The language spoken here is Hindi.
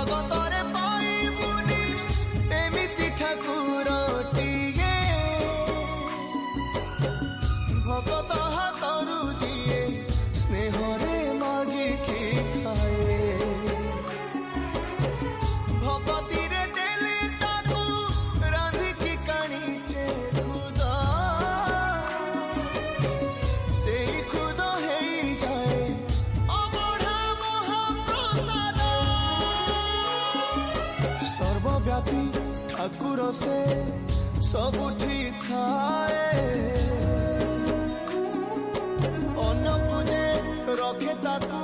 जगतरे पाइबुनी एमिति ठाकुरटिए भगत हाथरू जिए स्नेहरे मागिकी खाए भगती रे देले ताकू रांधिकी काणीचे खुदा से खुद हेई जाए अबढ़ा महाप्रसाद सर्वव्यापी ठाकुर से सबुठी थाए अन्न पूजे रखे ताकू